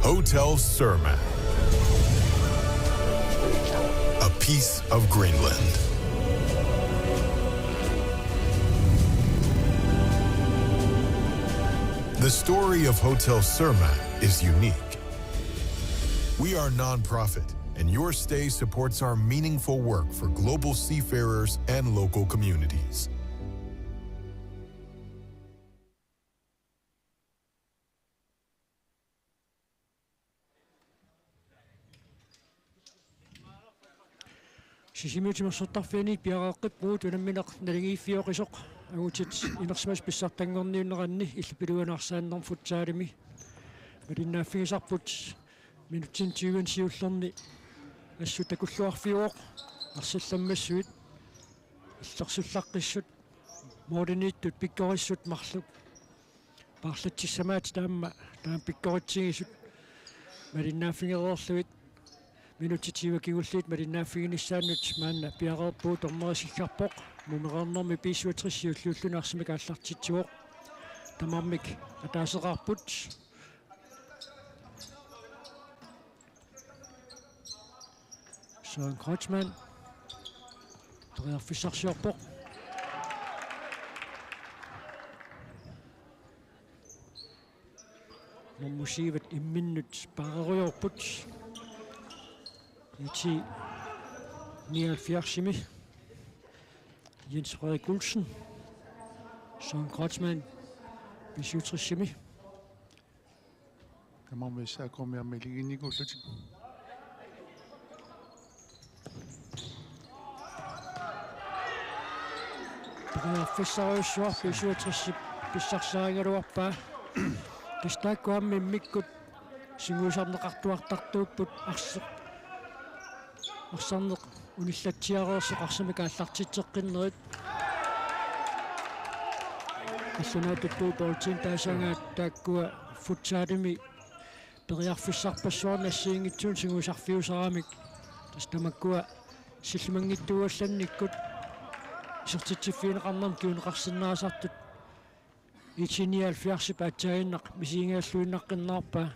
Hotel Surma. A piece of Greenland. The story of Hotel Surma is unique. We are non-profit, and your stay supports our meaningful work for global seafarers and local communities. Sisimuutimersortarfiani piaqaqqippuut unammineq nalingiiffiоqisuq agutit inersmas pissartangorniunneranni illupiluanarsaannerm futsaalimi malinnaaffigisarput minutsin 20 siullerni assut takulluarfiuoq arsallammassuit illersullaqqissut moordiniittut pikkorissut marluk parlatissamaat taam pikkoritsingisut malinnaaffigereerluit minutitiva kigulliit malinnaaffiginissaannut maanna piaqerpuut ormerisillarpoq mumereernermi piissuatrissiulluullunarsimik aallartitsuoq tamarmik ataaseqarput Søren Kreutzmann toriarfissarsiorpoq mormusiivat imminnut pareruyorput Iti 79 Jens Frederik Olsen Søren Kreutzmann Bissutrissimi Kammermesaakormiarmiliginnikullutik Fissarussuar Bissutrissip pissarsaangaluarpaa Kistaakkuammi mikkut singuusarneqartuartartuupput Arsanneq unillatsiareerseq arsamik aallartitseqqinnerit Assunaatuttuu Boltin taasangaat taakkua futsaalimi periarfissarpassuarni assiingitsuun singuusarfiusaramik tastamakkua sillumangittuuallannikkut isertitsiffiineqarnerm kiuneqarsinnaasartut itinialfiarsip atsaaginnaq misiingaаллуиннаққиннаарпаа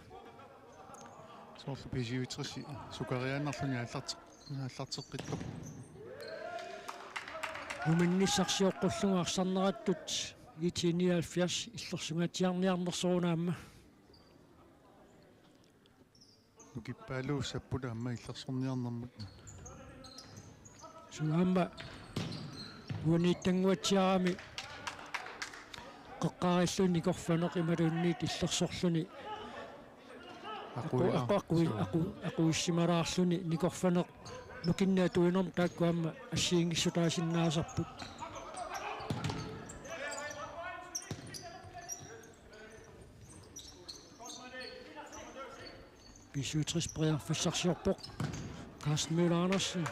соорл писивитсерси сукариааннарлуни аллартеққиттоқ уминниссарсиоққуллуга арсарнераттут itinialfiars иллерсунгатиарниарнерсорунаамма нукиппаалууссаппула амма иллерсорниарнэрмут сугаамма униттангуатсиарами қоққариллуни корфанеқ ималуунниит иллерсорлуни aquissималаарлуни никорфанеқ нукиннаатуинерм тааккуамма ассиингиссутаасиннаасарпут Bissutrис преарфассарсиорпоқ Carsten Møller Andersen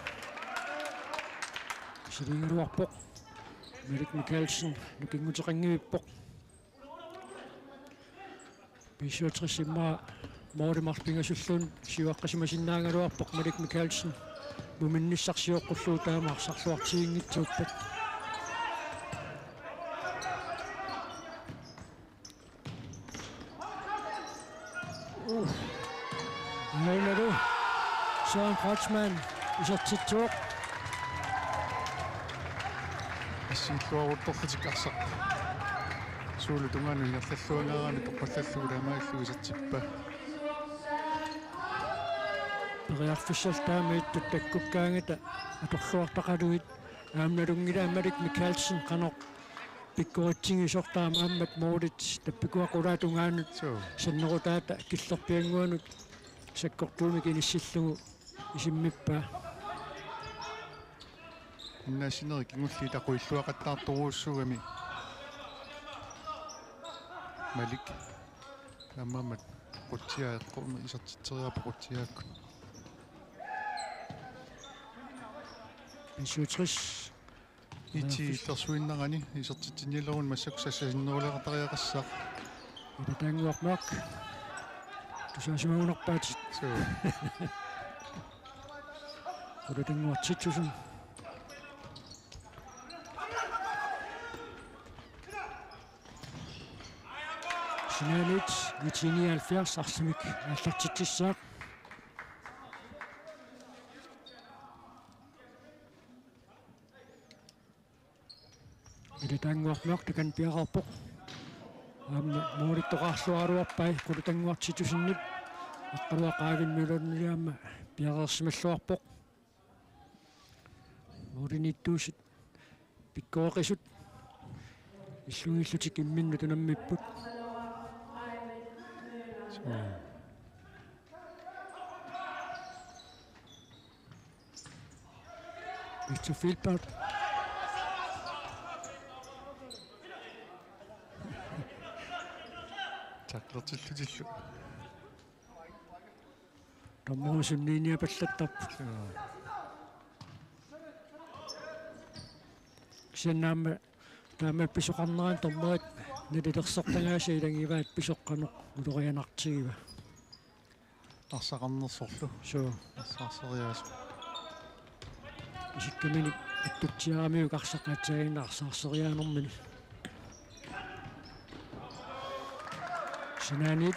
силингилуарпоқ Мелик Микаэлsen нукингутеқангивиппоқ Bissutrис имма моодимарпингасуллуун сиуаққасимасиннаангалуарпоқ Мелик Микаэлsen муминниссарсиоққуллуу таамаарсарлуартигингитсууппоқ Нэлэру Søren Kreutzmann исертитсуоқ ассииллуарутторлутик суулу тунгаanu ингерллуангараами тоққаллаллугулаамааллуг исертиппа периарфиссалтаамииттут таккуккаангата аторлуартақалуит аамналунгилаамалик Микаэлsen қанеқ пиккоритсигисортаама ааммат моодит таппикуақулаатунгаанут саннерутаата киллерпиангуанут саккортуумик иниссиллугу исиммиппаа иннаасинери кигулли тақуиллуақаттаарторуussугами малик аммамат quttiaeqqorma isartitteriarpa quttiaakku Bissutrис iti tersuinnarani isertitsinnilerun massaksassasinneriaqatariaqassaaq итатаангуармаак тусаасимагунерпаатит Kodetangortitsusun Sinanit, Itini Alfias, Arsimik, Altatitissa. Idetangornok tekan piarapok. Morittoqarluaruarpai qulutangortitusinnit. Aqquaqaavin milunniaama piarersmalluarpoq. Morinittuusit pikkoqisut. Иллугиллутик имминну тунаммиппут. It's a field part. Taklortillutилlu. Таммуусуннииниа паллаттарп. Кисеннаама таама писоқарнеран тормерит налилерсортагааса илангиваат писоққанеқ улорианартигива. Арсақарнерсорлу. So Арсаарсериаас. исиккамини аттутсиарамиу қарсақаатсаагинна арсаарсериаанермини. Sinanit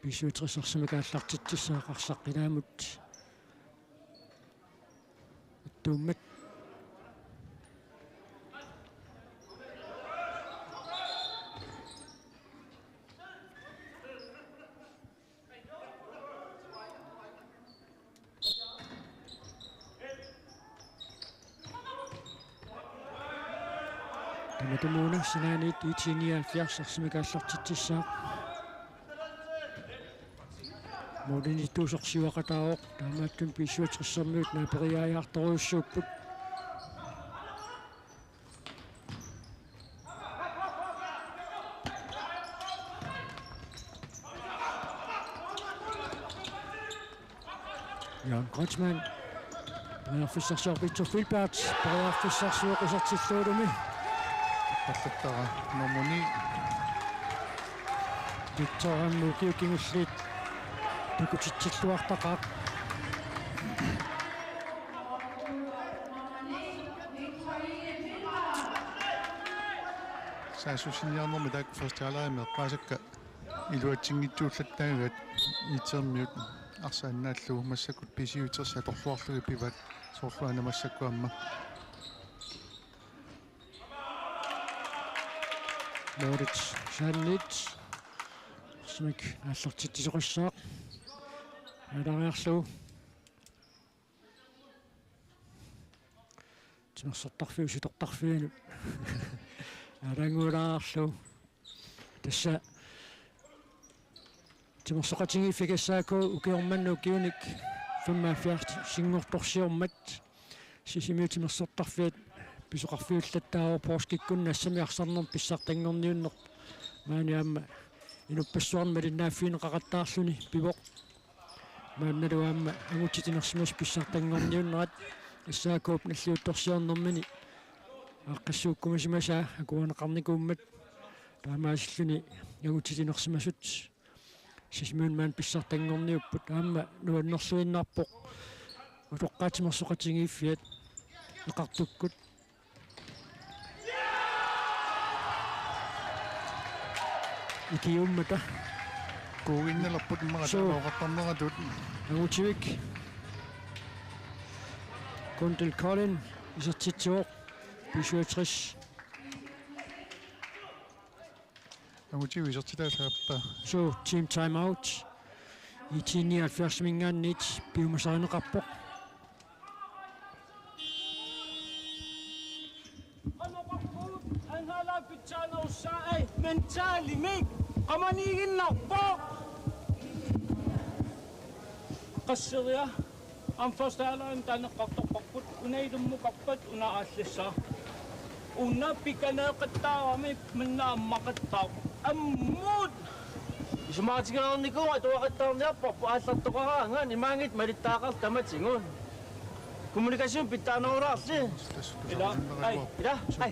писуутриссарсимикааллартитсисаа қарсаққилаамут тууммат Таматумуна Sinanit итиниалфиарсарсимикааллартитсисаа модинитуусорсиуақатаавоқ таамааттун писсуутриссэрмиут наапериааяарторуйуссууппут Jan Kotsman Перфиссарсиорпитсо Филберт перфиссарсиоқисартиллуулуми Паллаттара номуни Викторанну киукингуллит тукутитсиллуартақаа саасусинниарнэрми таак фестивалаами эққаасакка илуатсингитсууллаттаагат итермиут арсааннааллугу массакут писиутерса торлуарлуги пиват соорлуана массаккуамма Moritz Sanit смик аллартитсоқиссаа алариарлу тимерсортарфиу ситортарфиану алангулаарлу тасса тимерсоқатингиффикассааку укиорманну укиуник 75 сингорторсиормат сисимиу тимерсортарфиат писоқарфиуллаттаава порскиккунна ассамиарсарнер писсартангорниуннер maaниамма инуппассуармалиннааффиин қақаттаарлуни пивоқ маанналуаамма агутитинерсимас писсартангорниуннерат иссаакууп наллиутторсиорнэрмини аққассууккумасимасаа акуанеқарникууммат таамаасиллуни агутитинерсимасут сисмуун маан писсартангорниуппут аама нуаннерлуиннарпоқ утоққаатимерсоқатингииффиат иқартуккут икиуммата кууиннелерпут иммаратаалоқартарнератут агутивик Кунтел Колин исертитсуоқ писуатрис агутиви сертитаасааппа so team time out итини алфиарсимингааннит пиумасаринеқарпоқ Mentally make qamanigin narpoq qassiria am fastaalaan taneqqartorparput unailummukarpat unaaallassa unna pikaneeqattaarami mannaamaqattaaq ammut ismaatigaarniku atuaqattaarniarparpu aallartoqaraangaan imaangit malittaaqar tamatingun kommunikation pittaanoraarli ila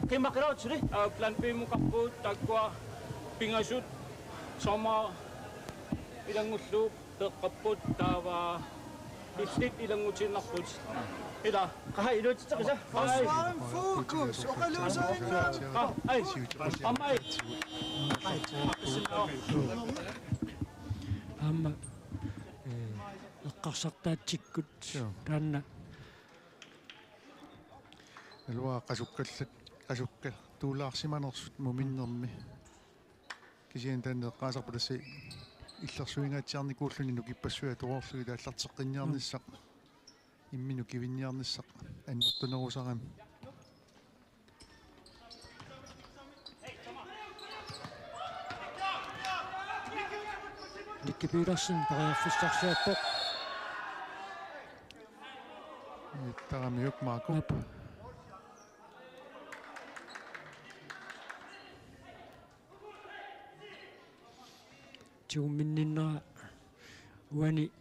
kimaqirautuli plan B muqarpuut takkua pingasut sama ilangulluup teqqapput taava ittit ilangutinnarput ila qaha ilutitaqisa ai Fokus, ai amai Amma эққарсартаатсиккут таанна Алуа qasukka tuulaarsimanersut muminnermi кисиан таанне qaasarpalasi иллерсуингаатсиарникууллуни нукиппассуа туорлуги тааллартеққинниарниссақ иммину кивинниарниссақ аннертунерусарам Никкипилерсин париарфиссарсиаппоқ иттарамиук маакуп тиумминниннера уани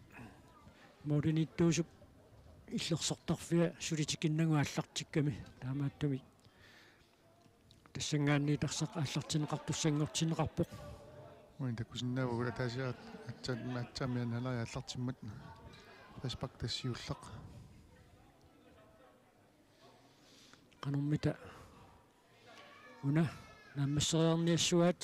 модерниттуусуп иллерсортарфиа сулитикиннагу аллартикками таамааттуми тассангаанни тарсақ аллартинеқартуссангортинеқарпоқ уин такусиннаавгула таасиаат атсаамиан халаа аллартиммат паспактассиуллақ qanumita una наммассериарниассуаат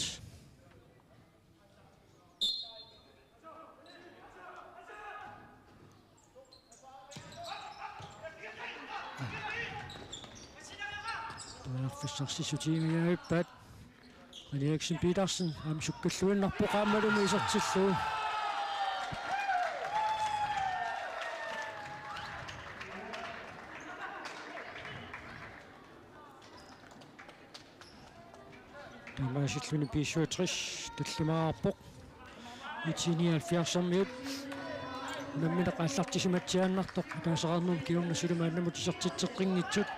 фиссарсисутиимиаиппаат Eriksen Petersen амсуккаллуиннарпоqaамалуни исертиллуу тамаасиллуни писсуатрис таллимаарпоq 79 наммина qaallартисиматсиааннартоq таасеқарнуум киорнасулумааннамут исертитсеққингитсут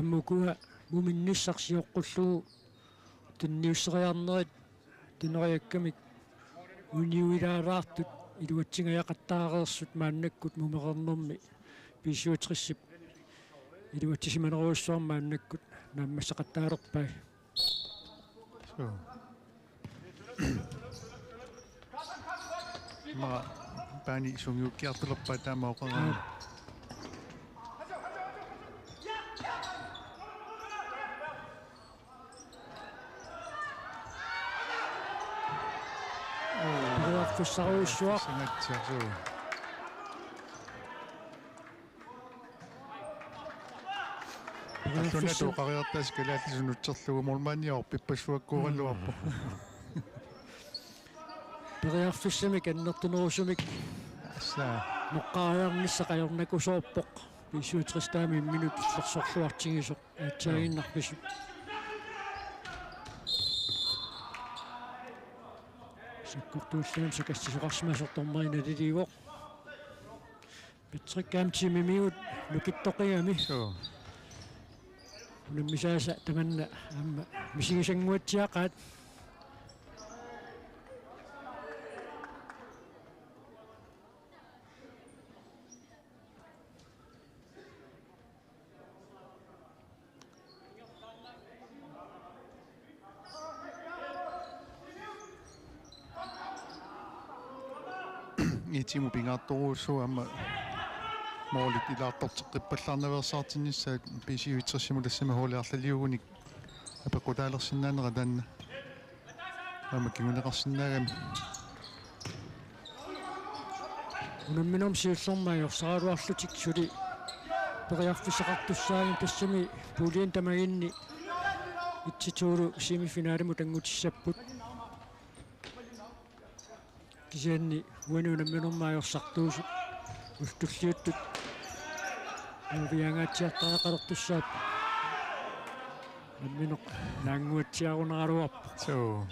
аммукуа муминниссарсиоққуллугу тунниуссериарнерит тунериаккамик униуилаалаартут илуатсингаяқаттаареерсут мааннаккут мумеқарнерми писсуатриссип илуатсисиманеруйуссуармааннаккут нааммассақаттаалерпай ма пани сунгиуккиартулерпаа таамаоқараа фиссаруйуссуар сангатсиарсуу аллунату қариартаас калаатисунутсерлугу мулмааниор пиппассуаккуураллуарпо периарфиссамик аннертунерусумик ассаа моққариарнисса қаёрнакусоорпоқ писсуутристаами минут иллерсорлуартигисоқ аатсаагиннарпису саккортууллаам сакассисоқарсимасортормарина лиливоқ петриккаамтимимиут лукиттоқиами унаммисааса таманна аама мисигисангуатсиақаат итиму пингаатторуussуу амма моолит илаартортеққиппаллаарнаверсаартиннissaат писиуитсерсиму тассама хоолиарлалиугуник апеккутаалерсинаанера таанна амма кигунеқарсинаагами унамминерм сиуллэрмаайорсаралуарлутик сули периарфисеқартуссаагин тассами пулиан тамагинни итситуулу семифинаалиму тангутиссаппут кисианни уанунамминермаайорсартуусу устуллиуттут увиангаатсиартаақалертуссаап намминеқ наангуатсиарунералуарпа соо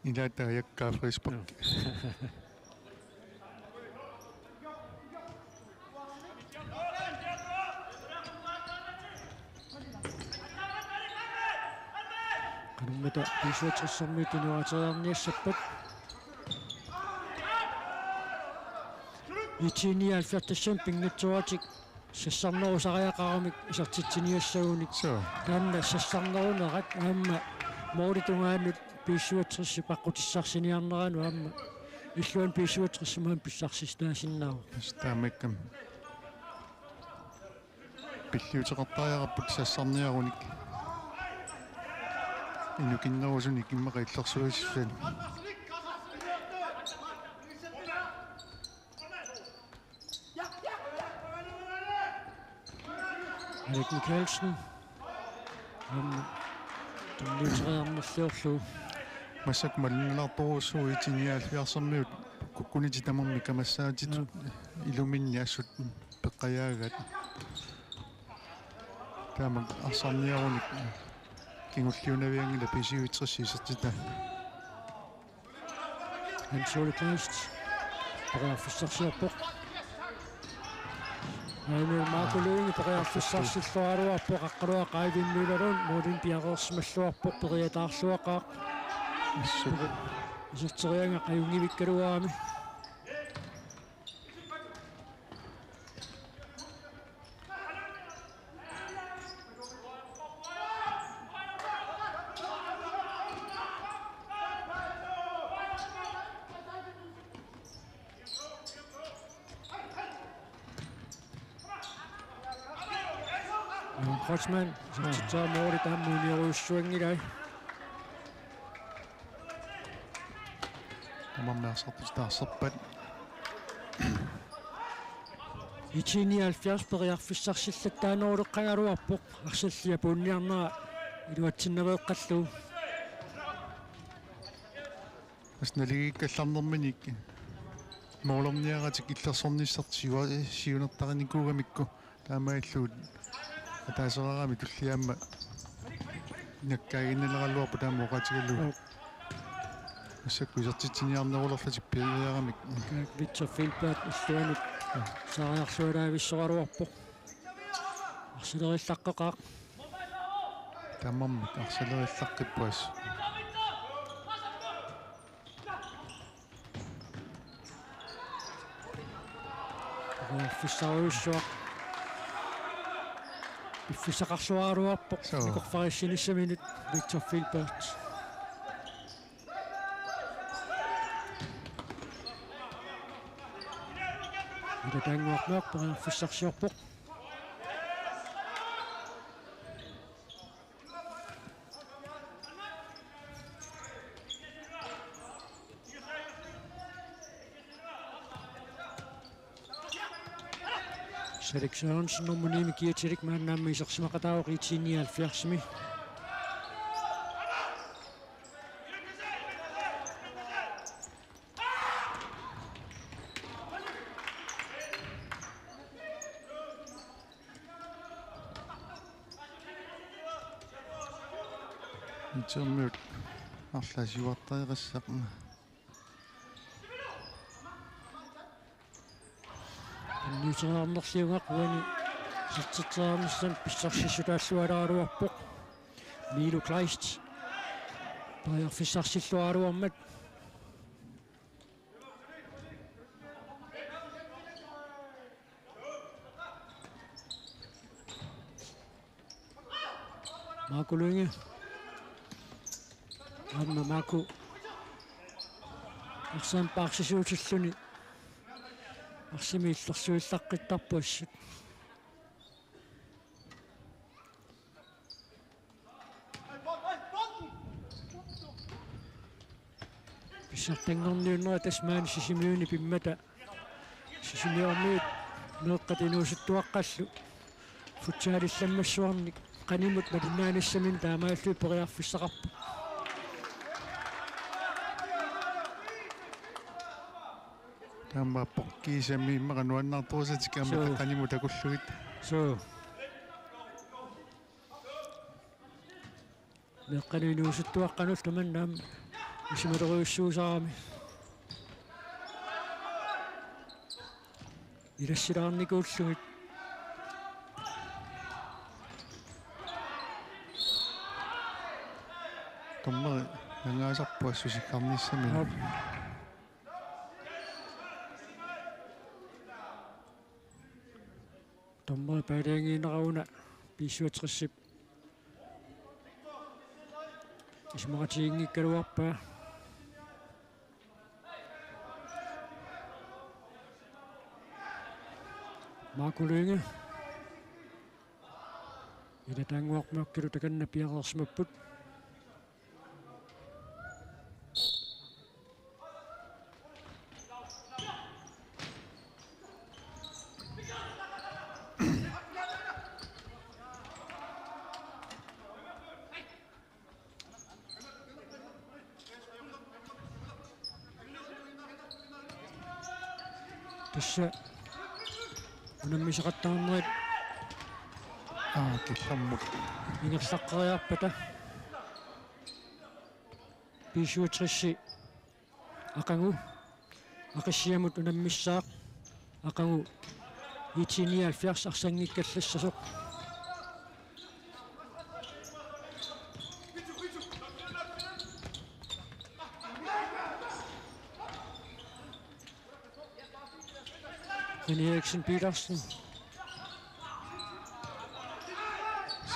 илаата яккаа фриспок кануммата писуатриссэрмиит инуатериарниассаппат итиниалфертассам пингитсуатик сассарнерусариақарамик исартитсиниассагуник So. таанна сассарнерунерат аама мооритунгаанут писсуатсерси паққутиссарсиниарнерану аама иллуан писсуатсерсимаан писсарсистаасиннааву Таамаккам. Пиллиутеқартариараппут сассарниаруник. Инукиннерусуник иммақиллерсуиссуан. Erik Mikkelsen тунниутериарнерлуорлу Масак маллиннартуруссуу итиниаалфиарсэрмиут куккунити тамарми камассаатиту илуминни ассут пеққаяагат таамак арсарниаруник кингуллиунавиангила писиуитсерсисертита Hans Ole Kleist параффиссарсиарпоқ Marco Lønge параффиссарсиллуаруарпоқ аққалуа қаивиннууларун муулин пиареерсималлуарпоқ периатаарлуақаа исертерианга қаюнгивиккалуаами Хоцман сатсаамоори тааммууниоруссуангилай тамарнаасартустаарсерпат итиниалфиарс периарфиссарсиллаттааноолеққагалуарпоқ арсаллиа пуунниарнера илуатсиннавеэққаллуу асналигиккалларнэрминик моолорниаратик иллерсорниссарт сиунертариникуугамикку таамаиллуут атаасерарами туллиаама наккаагиннелераллуарпу таама оқатигаллу ассакку исертитсиниарнерулерлатик пириарамик Victor Filbert иллуанут саариарсуалаависсораруарпоқ арсилериллаққеқаа таамармик арсалериллаққиппуас фиссаруйуссуақ иффисақарсуаруарпоқ никорфариссиниссаминут Victor Filbert ida тангуарнеқ периарфиссарсиорпоқ Erik Sørensen nummer 9 giver til Erik Mann i Saksmaqatao Ritini 70 mi. итсермиут арласиуартаерассақна Nyuserarnerliunga quani sitsaarnissan pissarssisutaаллуалааруарпоq Milo Kleist pariarfissarsillualuarmat Marco Lønge Amma Marco Arsan paarsisuutilluni арсимииллэрсуиллаққиттарпуассут писсартангорниуннера тасмаани сисимиуни пиммата сисимиормиут меэққатинуусуттуаққаллу футсаалилламмассуарник qaнимут малинааниссамин таамааллуи периарфиссақарпу таама поккисами иммакануаннаартуусатик аама тақаниму такуллугит so меққаниунуусуттуаққанул таманнаам исималериуссуусарами илассилаарникууллугит томмери нангаасарпуассусиккарниссами Tomma paadeengiinerauna piissuatrissip. Ismaqatiingikkaluarpaa. Maakulunga. Ila tanguarmakkilu takanna piaqersmapput. Tässä unammisaqattaarnerit Killamut. ingerlaqqariarpata piisuutrissi aqangu aqassiamut unammissaaq aqangu itinialfiars arsangikkallassasoq Eriksen Petersen.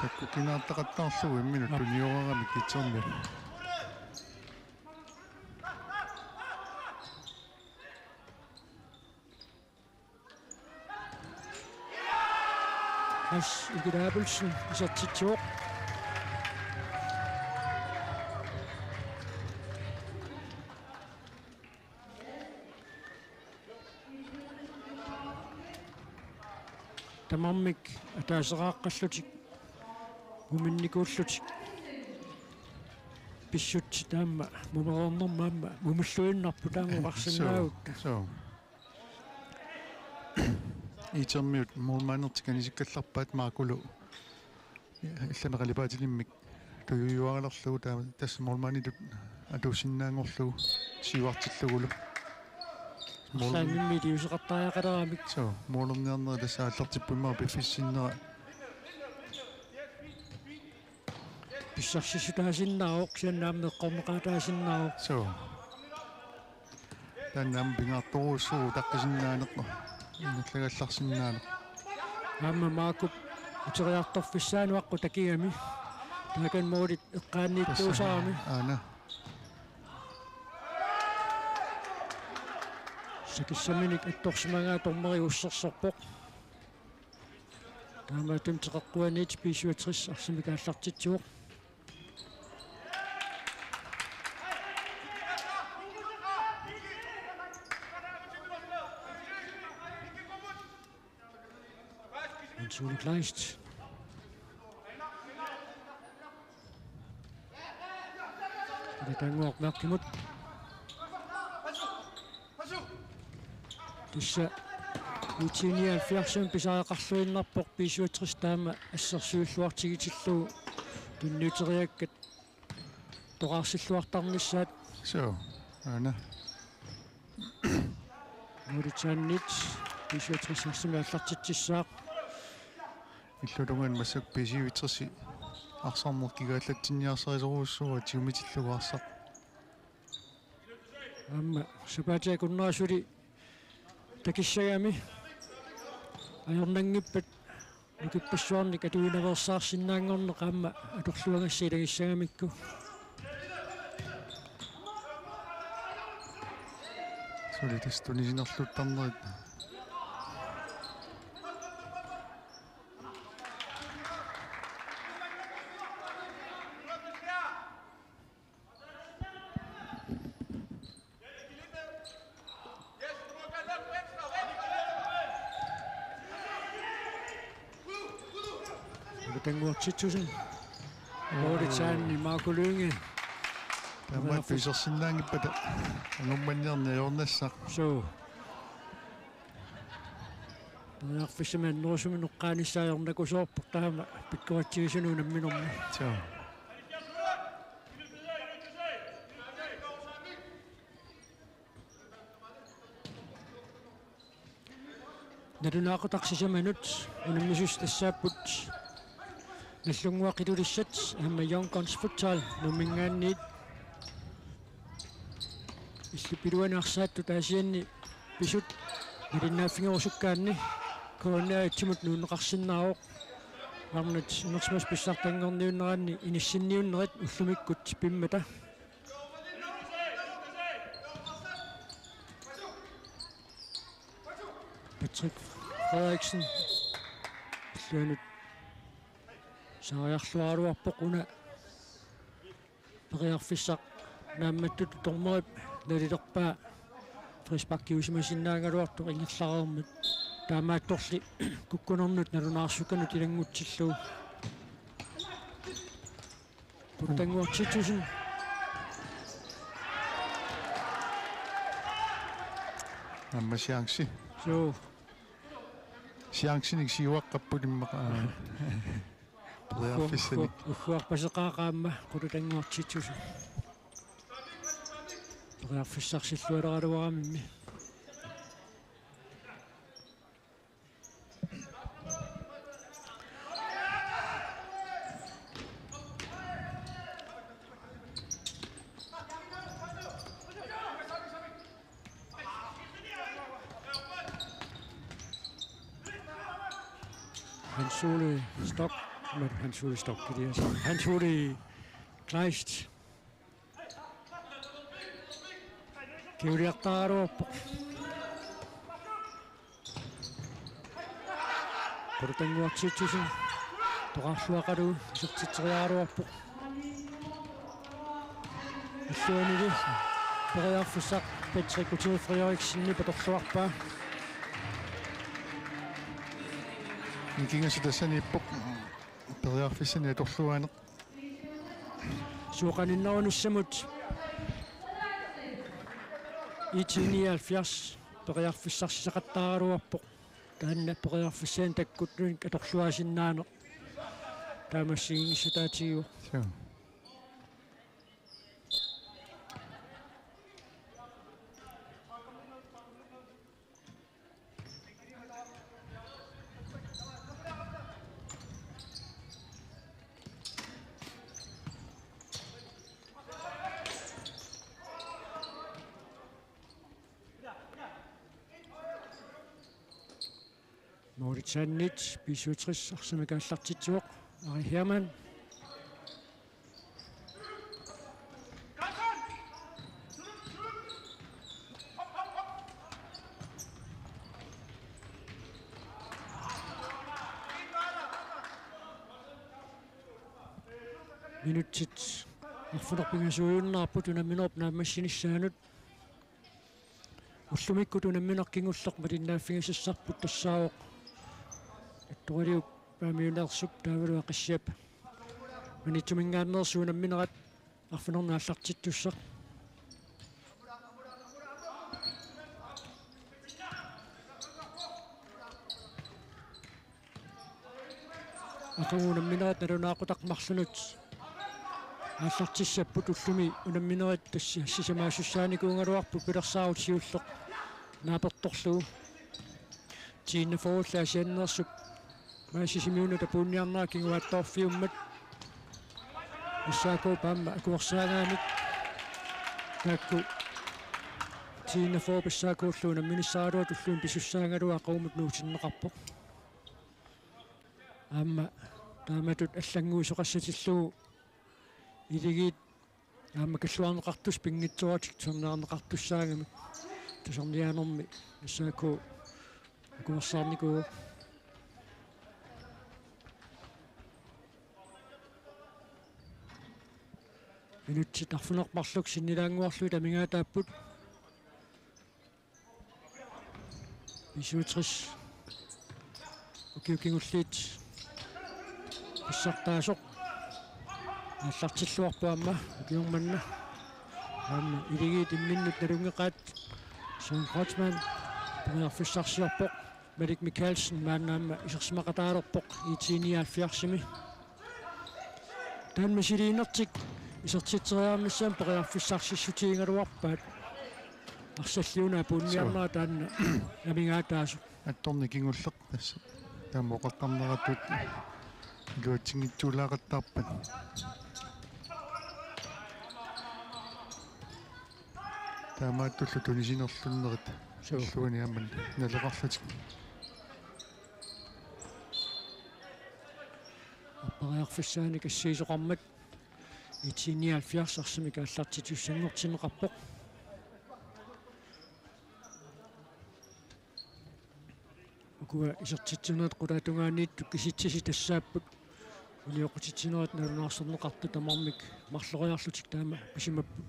Sakku kinaataqattaarlugu minut tuniorarami kitsermi. As Igidabelsen isartitsuoq. Tamammik ataaseraaqqallutik muminnikuullutik pissut taamma mumerornermaamma mumulluinnarpu taanguqarsannaagutta So. Itsermiut muumaanertikani sikkallarpaat maakulu. Illamaqalipaatilimmik tuyujuarlerlugu taama tassa muumaanikut atuusinnaangorlugu siuartillugulu. Saamimmi tiuseqartariaqaleramik So, muulernernera tassa аллартиппумаа пиффиссиннера pissarsisu taasinnaaroq siannaammeqqorneqaataasinnaaroq so. Tannaam pingaartoruussuu taqqisinnaaneqqa. Innerlagallarsinnaaneq. aamma maakup uteriartorfissaanuaqqu takigami taakan moolit eqqaanniittuusaarami Aana. sakissaminik attorsimangaa tormerigu ussersorpoq taamaatum teqaqquaniit piisuatris arsimikaallartitsuoq Sune Kleist. Kita tengok Makimut. Tässä Utinial Fjersen pisaaqarluinnarpoq piisuatris taama assersuulluartigitillu tunniuteriakkat toqarsilluartarnissaat So, aana. Mauritannit piisuatris arsimaаллартитсissaaq Illulungan massak pisiuitsersi арсарнеркигааllatinniarсерисоруussуа тиумитиллугаарсақ. Amma sapaatia kunnaasuli takissagami ajornangippat nukipassuarnik atuinaversaarsinnaangorneq amma atorluangassiilagissagamikku Suli tastunisinnerluttarnerit Tanguartitsusen Mauritania maakulungi Тамаа писерсиннаангиппата ангумманниарниорнассақ. so Taarfissaman nuusumin uqqaanissaajornakusoorpoq taama pikkuatsigisunu namminormi So. nalunaaqutaqsisamanut unammisus tassaapput nallunguaqilulissat amma Yonkons futsal numingaanniit illupiluanaarsaattu taasianni pisut nalinnaaffingerussukkaanni коонниаитсимут нуунеқарсинаароқ арнат нерсмас писсартангорниуннеранни иниссинниуннерит уллумиккут пиммата Patrick Frederiksen луанут саариарлуаруарпоқ уна периарфиссақ наамматтут торморип налилерпаа фриспаккиусимасиннаагалуарту ингерлареермат таамаатторли куккунернут налунаарсуканут илангутсиллуу путангуартитсусин Amma chance. so Chancen siuaqqappulimmaqa. Perriarfissani. уггуарпасеқаақаама qulutangуартитсусу периарфиссарсиллуалераалуарамимми Hans Ole Stok, men Hans Ole Stok kan det sige. Hans Ole Kleist. Kiuriartaaruarpo. Portanguartitsusin. Toqarluaqalu isertiteriaaruarpo. Illuanili periarfissaq Patrick Frederiksen patorluarpaa. Kinga tassani ippoq periarfissani atorluaneq. Suuqaninnarunissamut itinialfiars periarfissarsiaqattaaruarpoq taanna periarfissaan takkutnuin atorluasinnaane taamassigingsutaatigiu So. Mauritannit bisutris arsamakaаллартитсуоq Ari Hermann minutsit арфунерпингасуйуннаарпут унамминерп наамассинissaanут уллумиккут унамминеркингуллеқ малиннааффигасассарпут тассаавоқ аттуалиуп паамиунерсуп таавалуа қиссиап манитсумингааннерсу унамминерат арфунернааллартиттуссақ акуунамминерат налунаақутақмарлунут ааллартиссаппут уллуми унамминерат тасси сисамаассуссааникуунгалуарпу пилерсаарут сиуллеқ нааперторлугу тиинна фоуллаасианнерсуп маасисимиуна тапуунниарнаа кингуаатторфиуммат иссааку паама акуарсаагаамик таакку тиинна фоописсаакууллуuna миниссааруат уллуун писуссаагалуа қаумут нуутиннеқарпоқ аама тааматут аллангуисоқассатиллугу илигит аама каллуарнеқартус пингитсуатик сорнаарнеқартуссаагами тасорниаанерми иссааку акуарсаарникуу минутси тарфунерпарлук синнилаангуарлуи тамингаатааппут исуутрис окиукингуллиит иссартаасоқ аллартиллуарпуамма окиумманна аама илигит имминнут налунгеқаат Søren Kreutzmann периарфиссарсиарпоқ Malik Mikkelsen мааннаама исерсимақатаалерпоқ итиниааффиарсими таанмасилиинертик исертитсериаармиссаам периарфиссарсиссутиингалуарпаат арсаллиунаа пунниарнаа таанна намингаатаасу Атторни кингуллеқ тасса таамоқаққарнератут луатсингитсуулаақаттаарпат таамааттуллу тунисинерлуннерит сууллуани амман налеқарлутик Pariarfissaani kassiisoqarmat itiinialfiarsarsami kaallartitussangortineqarpoq ukua isertitsuneet qulaatungaaniittu kisitsisi tassaappak ulioqutitinerat nalunaarsorneqartu tamarmik marloriarlutik taama pisimappu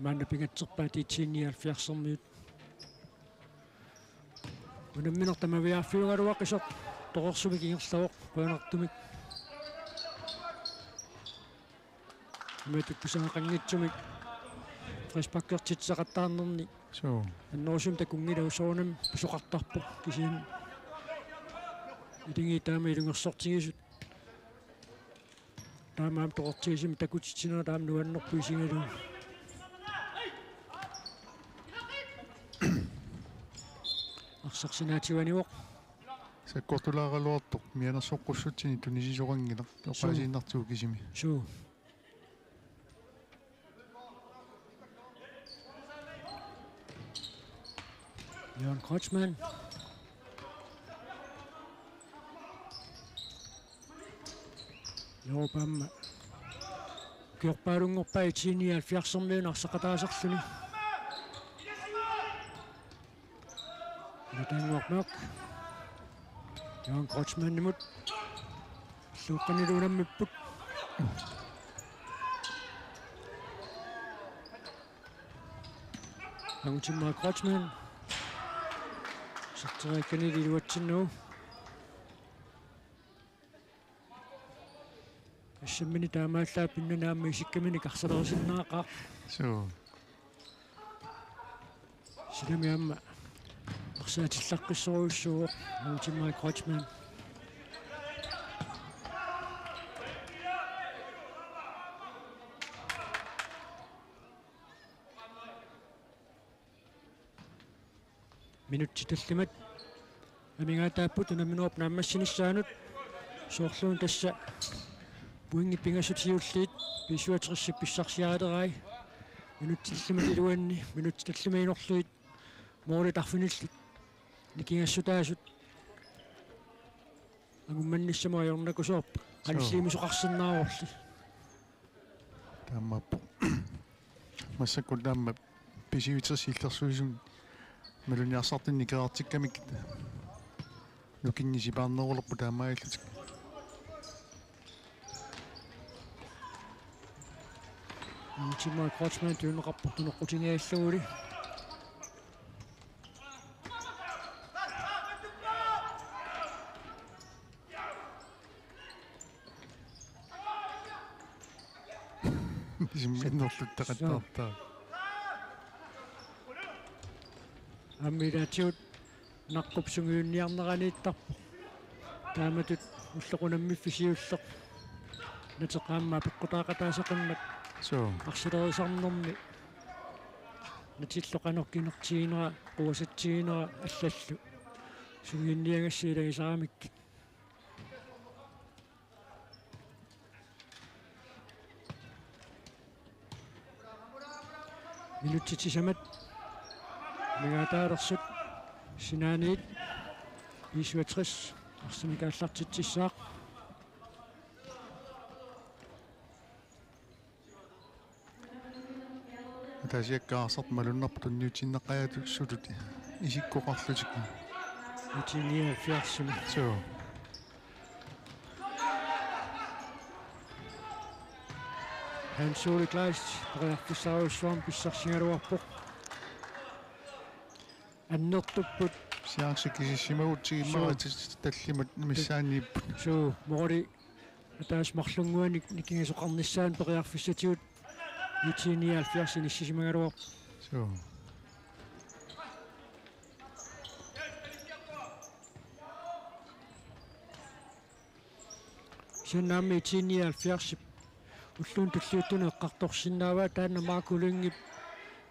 maanna pingatserpaat itiinialfiarsermiut unamminertamaviaaffiungaluaq isor toqorsumik ingerlawoq quanartumik metukkusaaqanngitsumik frispakkertitsaqattaarnerni So. аннерусум такунгилау соонам писоқартарпо кисиин идинги таама илунгерсортигисут таамаам тоқортигисим такутитсинера таам нуаннерпу исингалу арсарсинаативаниоқ Sakkortulaaqaluartoq mianersoqqussutini tunisisорангила оқаасииннартугу кисими. суу Jan Kotsman. Joopamma. Kiorpaarungorpai tiinialfiarsermiun arsaqataasarluni. Natanguarmaak. Jan Kotsman nimut. Suuqqaniluunammipput. Angtimma Kotsman. Satterækkani liluatsinnu. Assammini taamaallaapinna naammi isikkamini qarsalerisinnaaqa. So. Silamiamma arsaatillaqqissoruussuuq Angtimma Kotsman. Minuutti tallimat амигаатааппут унаминеруп нааммассинissaanут соорлуун тасса буинги пингасутиуллиит писуатерисси писсарсиаалерай минутти таллимат илуанни минутти таллимаинерлуит моори тарфиниллит никингассутаасут агумманниссама аёрнакусоорп каниллиимисоқарсиннааруорли Таамаппу. Массаккул таама писивитерсииллерсуисун малуниарсартинни керартиккамик нукиннисипаарнерулерпу таамаиллутик Angtimma Kotsman tuuneqarportuneqqutigialluгули симминнерлуттақаттаартаа аммилаатиут наққупсунгиунниарнеранииттарпо тааматут уллеқунаммиффисиуллеқ натеқаамма пеққутаақатаасақиммат so арсилерисарнэрми натиллоқаноркинертигинера қуасатсигинера аллаллу сугиинниагассиилагисарамикки минутситисамат мигаатаалерсут синааниит 65 арсимикааллартитсissaaq тасиаккаарсарт малуннарпу тунниутиннеққаятуксулут исиккоқарлутик утиниафиарсими so Hans Ole Kleist пеқиарфиссаруссуарм писсарсингалуарпоқ аннертуппут сиаарсикисиссимагутсигиммарат таллимат миссааннииппут суу мори атаас марлунгуаник никингасоқарниссаан пеқиарфиссатиут ютиниалфиарсин иссисимагалуар so синнаами ютиниалфиарсип уллуун таллиуттуне эққарторсиннааваа таанна маакулунгип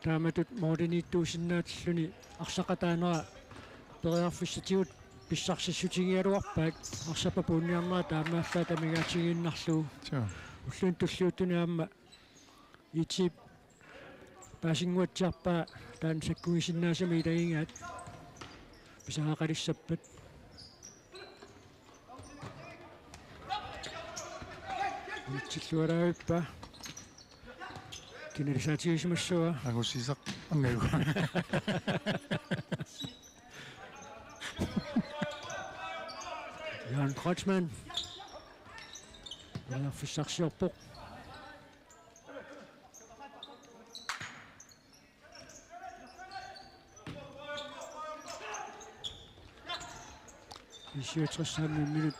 тааматут моодинииттуусиннаатиллуни арсақатаанера пеқиарфиссатиут писсарсиссутигиалуарпаат арсапа пуунниарнера таамааллаа тамигаатигииннарлуу so уллуун таллиуттуне аама итип пасингуатсиарпаа таан саккугисиннаасами илагингаат писаақалиссаппат Ultillualaavippa kinalisaatigismassua агусисақ ангагу Jan Kreutzmann fissarsiorpoq исиутрсаами минут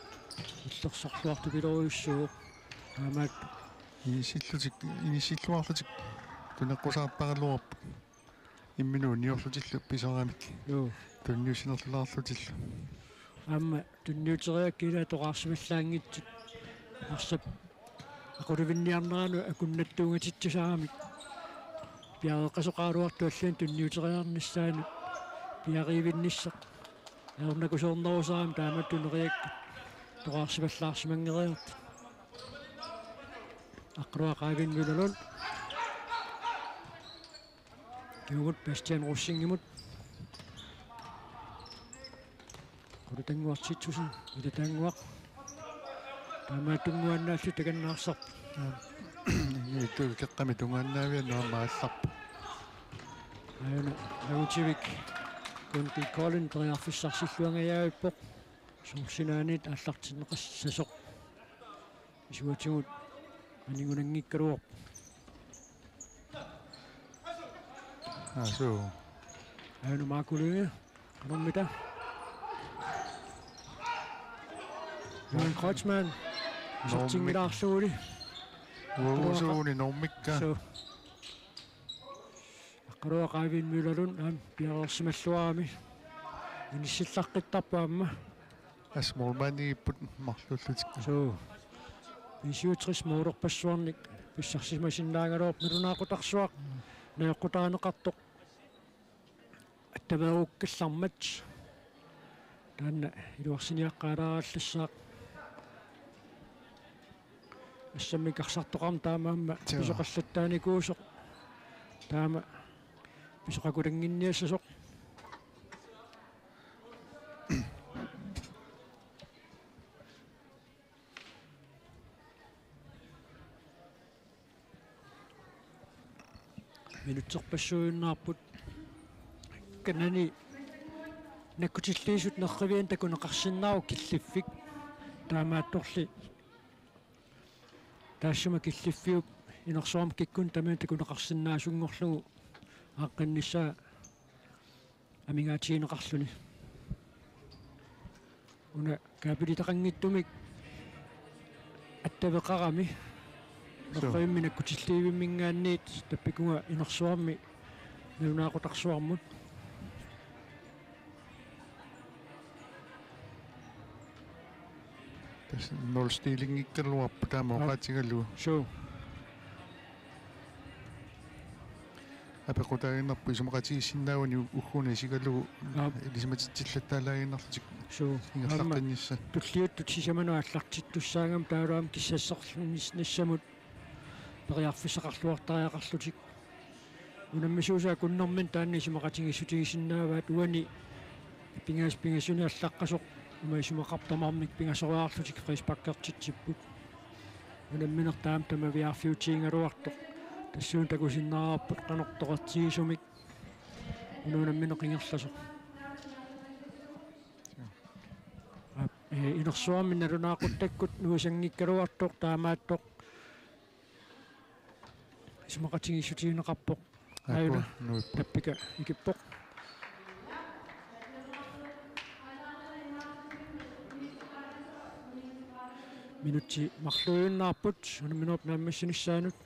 иллерсорлуарту пилориуссуу аамаат инисиллуарлутик тунеққусаарпаралуарп имминуун ниорлутиллу писерамик юу тунниусинерлулаарлутилла аама тунниутериаккила тоқарсималлаангитсит арсап акулавинниарнерану акуннаттуунгатитсусаарамик пиареққасоқаалуартуаллаан тунниутериарниссаану пиаривинниссақ аернакусоорнерусаам тааматтунериакка тоқарсималлаарсимангериарт аққруақаавинмилалун киугут Бастиан Руссингимут курутангуартитсусин илатаангуақ таамааттунгуаннааллу таканнаарсарп итту кеққами тунгааннаавианнаамаалларп аюна нагутивик кунти колин триарфиссарсиллуангаяавиппоқ сорсинаанит аллартиннеқассасоқ исуатигут анингунангиккалуоқ асуу аюна маакулуги канормита Jan Kreutzmann сортингилаарлуули уусууни нормикка so аққаруақаавинмилалун аам пиареерсималлуарами инissиллаққиттарпаама асмолманигиппут марлуллутик so исиутрис муулерпассуарник писсарсимасиннаагалуоп налунаақутарсуақ нааққутаанеқартоқ аттаваагуккаллармат таанна илуарсиниаққаалаараллассаақ ассаммикарсартоқарм таамаамма писоқаллаттааникуусоқ таама писоқакулангинниассасоқ минутсерпассуиннаарпут канани наккутиллиисут нерривиан такунеқарсиннаару киллиффик таамаатторли таассума киллиффиуп инерсуарм киккун тамаа такунеқарсиннаасунгорлугу ааққиннissaa амингаатиинеқарлуни уна капилитақангиттумик аттавеқарами нерривимми наккутиллиивиммингаанниит таппикунга инерсуарми налунаақутарсуармут тас нол стилингиккалуарпу таамаоқаатигаллу so апеқутаагиннарпу исумақатигиссиннаавани уггуна сигаллугу илисиматитсиллаттаалагиннарлутик so ингерлаққиннисса туллиуттут сисаману аллартиттуссаагам таалуам киссассерлунис нассамут периарфисақарлуартариақарлутик унаммисуусаа куннэрмин таанни симақатигиссутигисиннааваат уани пингасуни аллаққасоқ умаисумақартамармик пингасориарлутик фриспаккертитсиппут унамминер таам тамавиарфиутиингалуартоқ тассуун такусиннаараппут канортоқартигисумик унунамминеқингерласоқ инерсуармин налунаақуттаккут нуисангиккалуартоқ таамааттоқ исумақатигиссутигинеқарпоқ аюна таппика икиппоқ минутти марлуйуннаарпут унаминерп нааммассиниссаанут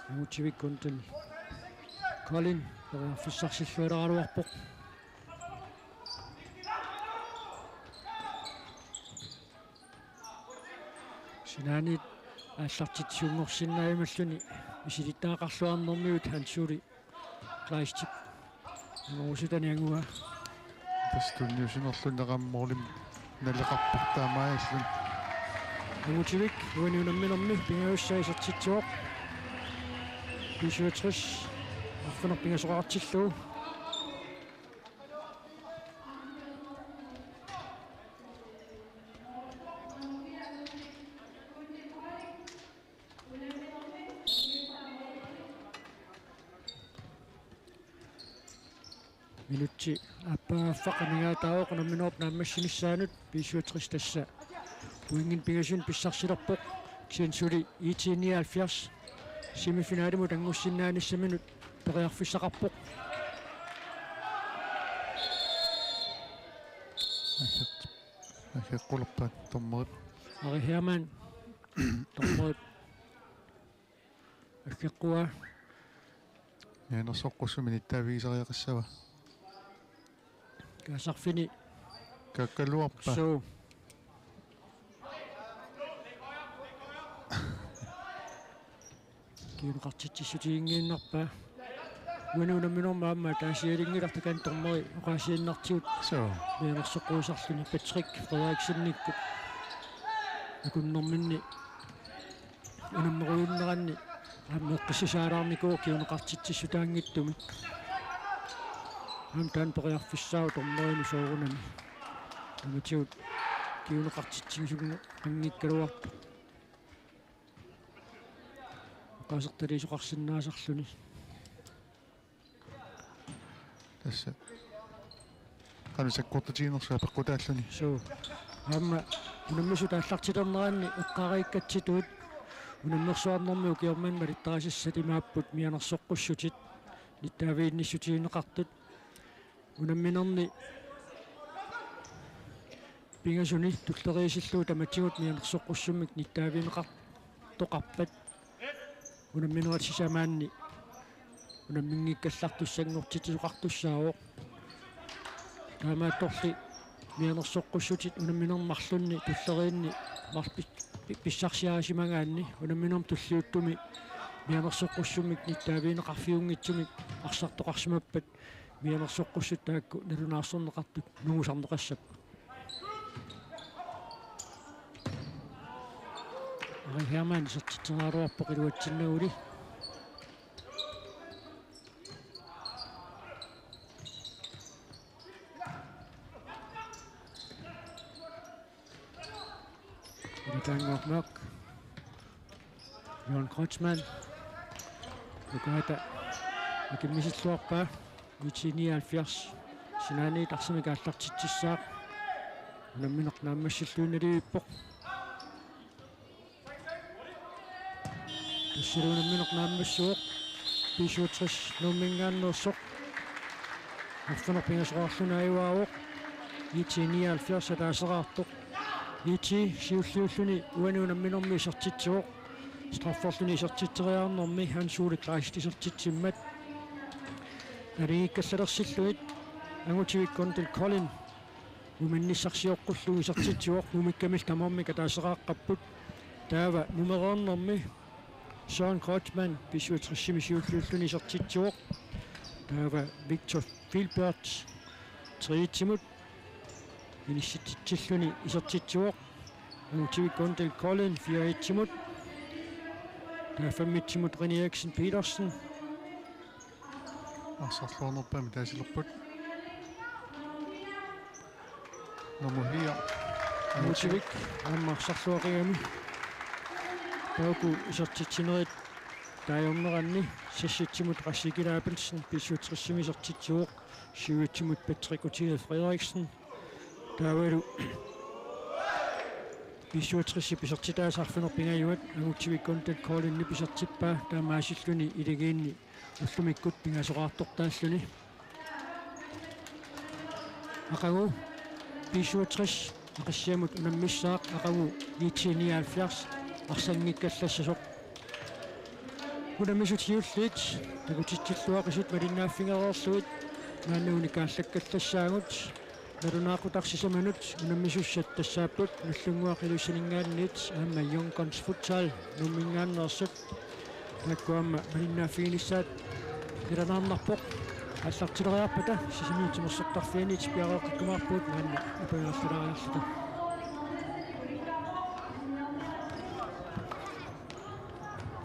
мутивиккунтан колин фиссарсиллуалералуарпоқ синаанит ааллартитсуунгорсиннааймаллуни исилиттаақарлуарнэрмиут хансуули клаистик нуусутаниангуа тастунниусинерлунеқамморлим налеқарпартаамааллун мутивик уаниунамминерми пингауссаисертитсуоқ писуатрис арфанер пингасоқартиллуу minutti аппааффақангаатаоқ наминооп нааммассинissaanut писсуутрис тасса уингин пигасун писсарсилерпоқ кисиансули 79 семифиналиму тангуссиннааниссаминут периарфиссақарпоқ ахеққулерпаат тормерит арихиаман тормерит аккеққуа яанерсоққуссумини таавигисариақассава касарфини каккалуарпа соо киунеқартитсиссутиингииннарпа уануунамминормаамма таасиалингилартакан тормери оқаасииннартиут соо мианерсоққуусарлуни Патрик Фредериксенникку акуннэрминни унаммеруйуннеранни аммеққиссисаалаарникуу киунеқартитсиссутаангиттуми амтан периарфиссаау тормерини соорунами аматиут киунеқартитсигисугу ангиккалуарпа qaasartaliisuqarsinnaasarluni тасса канусаккортатигинерсуа пеққутааллуни суу аама унаммису тааллартилернеранни эққарииккатситуут унаммерсуарнэрмиу киорманма литтарасиссатимааппут мианерсоққуссутит ниттаавиинниссутиинеқартут унамминерни пингасуни туллериисиллуу таматигут мианерсоққуссуммик ниттаавиинеқар тоқарпат унамминератсисамаанни унаммингиккаллартуссангортитисуқартуссаавоқ таамаатторли мианерсоққуссутит унамминермарлунни туллериинни писсарсиарисимагаанни унамминерм туллиуттуми мианерсоққуссуммик ниттаавиинеқарфиунгитсумик арсартоқарсимаппат мианерсоққуссут таакку налунаарсорнеқартут нугусарнеқассап арихиаман сертитсерааруарпоқ илуатсиннагули Итангорнок Jon Kreutzmann лукаата акиммисиллуарпаа 79 синаани тарсимикааллартитсissaaq унамминеқ нааммассиллуунилииппоқ тассилуунамминеқ нааммассуоқ писуутсрис нуммингааннуссоқ аффанер пингасоқарлунааюаавоқ 79 таасераартоқ ити сиуллиуллуни уануунамминерми исертитсуоқ страффорлуни исертитсериаарнэрми хансуулик лаистисертитсиммат наригиккассалерсиллуит ангутивиккон тил колин уминниссарсиоққуллуги исертитсуоқ умиккамил тамармика таасерааққаппут таава нумероорнэрми Jon Kreutzmann писуутриссими сиуллиуллуни исертитсуоқ таава Victor Filbert триитсимут инисситсиллуни исертитсуоқ ангутивиккон тил колин фиаитсимут тафаммитсимут René Eriksen Petersen арсарлуарнерпами таасилерпут номухиа ангутивик аммарсарлуақигами тауку исертитсинерит таайорнеранни сасситсимут Rassikilabelsen писуутриссими исертитсуоқ сиуитсимут Patrick Frederiksen таавалу писуутrissi писертитаасарфинер пингаюат агутсивиккун тат коолинни писертиппаа таамаасиллуни илигиинни уллумиккут пингасоqaartortaalluni акагу писуутрис ақиссиамут унаммиссаақ акагу 79 арсангиккаллассасоқ унаммисутиуллит агутитсиллуақисут малиннааффингереерлуит нааннууни кааллаккаллассаагут нарунаақутарсисаманут унаммисуссат тассааппут нуллунгуақилуссинингаанниит аама Юнконс футсал нуммингааннерсут таккуамма малиннааффигинissaат иланаарнарпоқ аллартилериарпата сисимиитимерсертарфианит пиареэққумаарпуут наанна апагаарлулариарлута